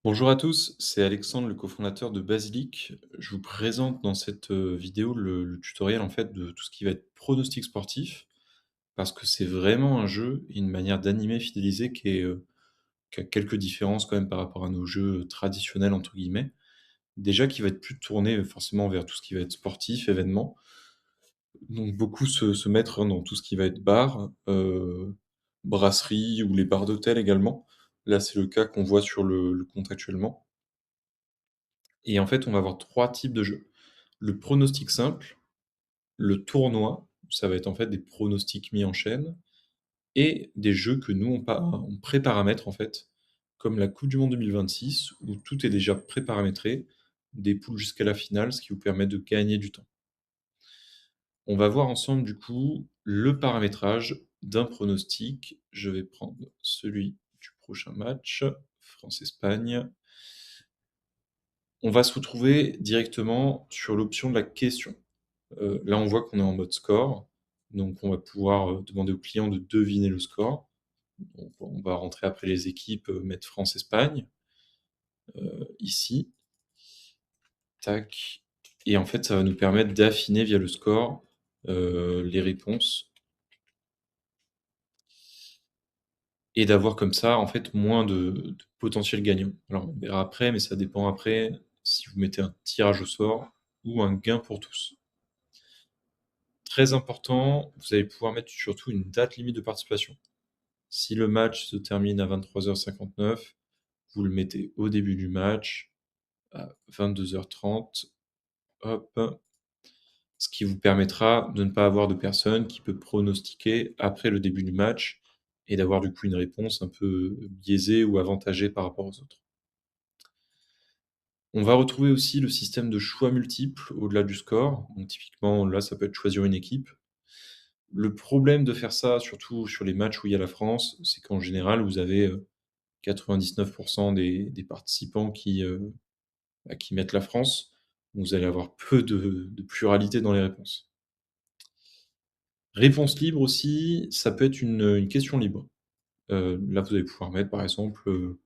Bonjour à tous, c'est Alexandre, le cofondateur de Basilic. Je vous présente dans cette vidéo le tutoriel en fait de tout ce qui va être pronostic sportif, parce que c'est vraiment un jeu et une manière d'animer, fidéliser qui a quelques différences quand même par rapport à nos jeux traditionnels entre guillemets. Déjà qui va être plus tourné forcément vers tout ce qui va être sportif, événement. Donc beaucoup se mettre dans tout ce qui va être bar, brasserie ou les bars d'hôtel également. Là, c'est le cas qu'on voit sur le compte actuellement. Et en fait, on va avoir 3 types de jeux. Le pronostic simple, le tournoi, ça va être en fait des pronostics mis en chaîne et des jeux que nous on pré-paramètre en fait, comme la coupe du monde 2026 où tout est déjà pré-paramétré, des poules jusqu'à la finale, ce qui vous permet de gagner du temps. On va voir ensemble du coup le paramétrage d'un pronostic. Je vais prendre celui du prochain match, France-Espagne. On va se retrouver directement sur l'option de la question. Là, on voit qu'on est en mode score, donc on va pouvoir, demander au client de deviner le score. Donc on va rentrer après les équipes, mettre France-Espagne, ici, tac, et en fait, ça va nous permettre d'affiner via le score, les réponses et d'avoir comme ça, en fait, moins de potentiels gagnants. Alors on verra après, mais ça dépend après si vous mettez un tirage au sort ou un gain pour tous. Très important, vous allez pouvoir mettre surtout une date limite de participation. Si le match se termine à 23h59, vous le mettez au début du match, à 22h30, hop, ce qui vous permettra de ne pas avoir de personne qui peut pronostiquer après le début du match et d'avoir du coup une réponse un peu biaisée ou avantagée par rapport aux autres. On va retrouver aussi le système de choix multiples au-delà du score. Donc typiquement, là, ça peut être choisir une équipe. Le problème de faire ça, surtout sur les matchs où il y a la France, c'est qu'en général, vous avez, 99 des participants qui mettent la France. Vous allez avoir peu de pluralité dans les réponses. Réponse libre aussi, ça peut être une question libre. Là, vous allez pouvoir mettre, par exemple,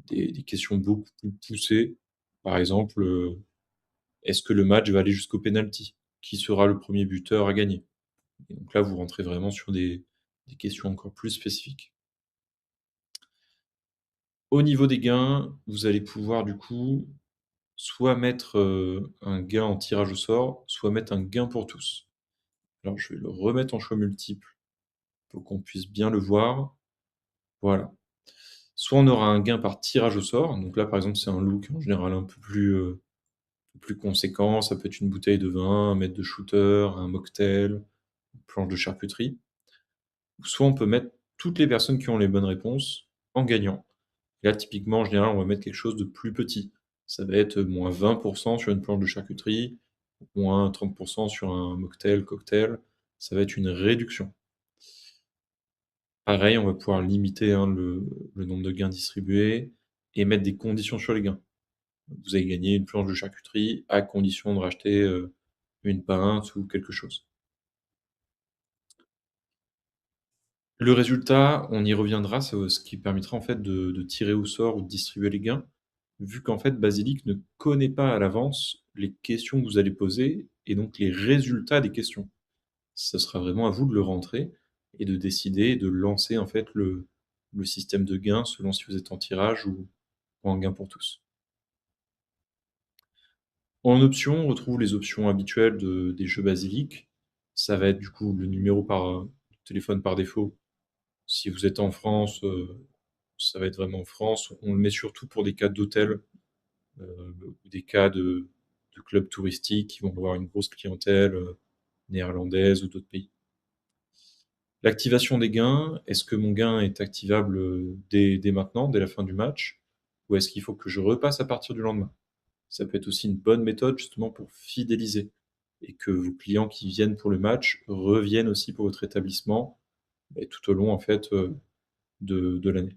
des questions beaucoup plus poussées. Par exemple, est-ce que le match va aller jusqu'au penalty? Qui sera le premier buteur à gagner? Et donc là, vous rentrez vraiment sur des questions encore plus spécifiques. Au niveau des gains, vous allez pouvoir du coup soit mettre, un gain en tirage au sort, soit mettre un gain pour tous. Alors je vais le remettre en choix multiple pour qu'on puisse bien le voir. Voilà. Soit on aura un gain par tirage au sort, donc là, par exemple, c'est un look en général un peu plus conséquent, ça peut être une bouteille de vin, un mètre de shooter, un mocktail, une planche de charcuterie. Ou soit on peut mettre toutes les personnes qui ont les bonnes réponses en gagnant. Là, typiquement, en général, on va mettre quelque chose de plus petit. Ça va être, moins 20 sur une planche de charcuterie, moins 30 sur un mocktail, cocktail. Ça va être une réduction. Pareil, on va pouvoir limiter, hein, le nombre de gains distribués et mettre des conditions sur les gains. Vous avez gagné une planche de charcuterie à condition de racheter, une pinte ou quelque chose. Le résultat, on y reviendra, c'est, ce qui permettra en fait de tirer au sort ou de distribuer les gains, vu qu'en fait Basilic ne connaît pas à l'avance les questions que vous allez poser et donc les résultats des questions. Ce sera vraiment à vous de le rentrer et de décider de lancer en fait le système de gains selon si vous êtes en tirage ou en gain pour tous. En option, on retrouve les options habituelles des jeux Basilic. Ça va être du coup le numéro par téléphone par défaut. Si vous êtes en France, ça va être vraiment France. On le met surtout pour des cas d'hôtel, ou des cas de clubs touristiques qui vont avoir une grosse clientèle, néerlandaise ou d'autres pays. L'activation des gains, est-ce que mon gain est activable, dès maintenant, dès la fin du match? Ou est-ce qu'il faut que je repasse à partir du lendemain? Ça peut être aussi une bonne méthode justement pour fidéliser et que vos clients qui viennent pour le match reviennent aussi pour votre établissement, et tout au long en fait, de l'année.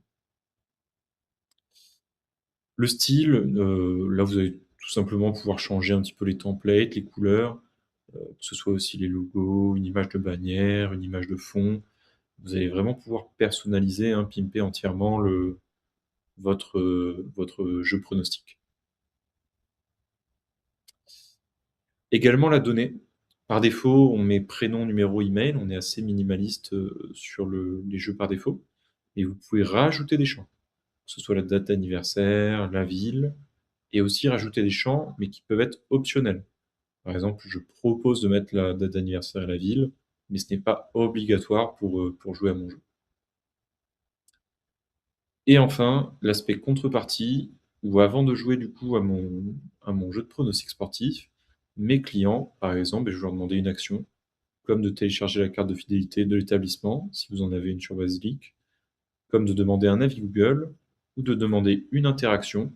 Le style, là, vous allez tout simplement pouvoir changer un petit peu les templates, les couleurs, que ce soit aussi les logos, une image de bannière, une image de fond. Vous allez vraiment pouvoir personnaliser, hein, pimper entièrement votre jeu pronostic. Également la donnée. Par défaut, on met prénom, numéro, email, on est assez minimaliste, sur les jeux par défaut et vous pouvez rajouter des champs, que ce soit la date d'anniversaire, la ville et aussi rajouter des champs, mais qui peuvent être optionnels. Par exemple, je propose de mettre la date d'anniversaire et la ville, mais ce n'est pas obligatoire pour jouer à mon jeu. Et enfin, l'aspect contrepartie, où avant de jouer du coup à mon jeu de pronostic sportif, mes clients, par exemple, je vais leur demander une action, comme de télécharger la carte de fidélité de l'établissement, si vous en avez une sur Basilic, comme de demander un avis Google, ou de demander une interaction,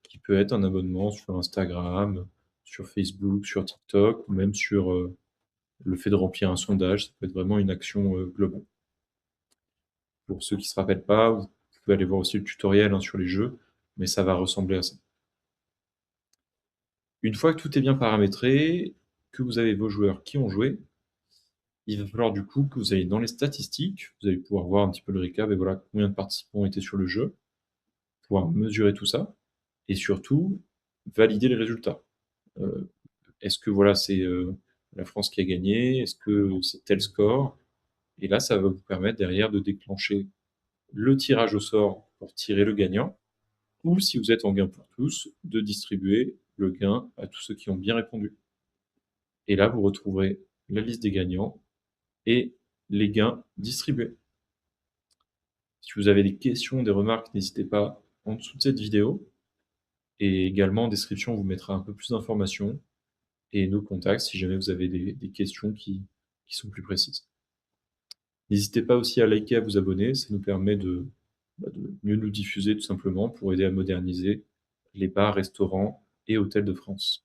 qui peut être un abonnement sur Instagram, sur Facebook, sur TikTok, ou même sur, le fait de remplir un sondage, ça peut être vraiment une action, globale. Pour ceux qui ne se rappellent pas, vous pouvez aller voir aussi le tutoriel, hein, sur les jeux, mais ça va ressembler à ça. Une fois que tout est bien paramétré, que vous avez vos joueurs qui ont joué, il va falloir du coup que vous alliez dans les statistiques, vous allez pouvoir voir un petit peu le récap et voilà combien de participants étaient sur le jeu, pouvoir mesurer tout ça et surtout valider les résultats. Heu, est-ce que voilà, c'est, la France qui a gagné? Est-ce que c'est tel score? Et là, ça va vous permettre derrière de déclencher le tirage au sort pour tirer le gagnant ou si vous êtes en gain pour tous, de distribuer le gain à tous ceux qui ont bien répondu. Et là, vous retrouverez la liste des gagnants et les gains distribués. Si vous avez des questions, des remarques, n'hésitez pas en dessous de cette vidéo et également en description, on vous mettra un peu plus d'informations et nos contacts si jamais vous avez des questions qui sont plus précises. N'hésitez pas aussi à liker, à vous abonner, ça nous permet de mieux nous diffuser tout simplement pour aider à moderniser les bars, restaurants et hôtels de France.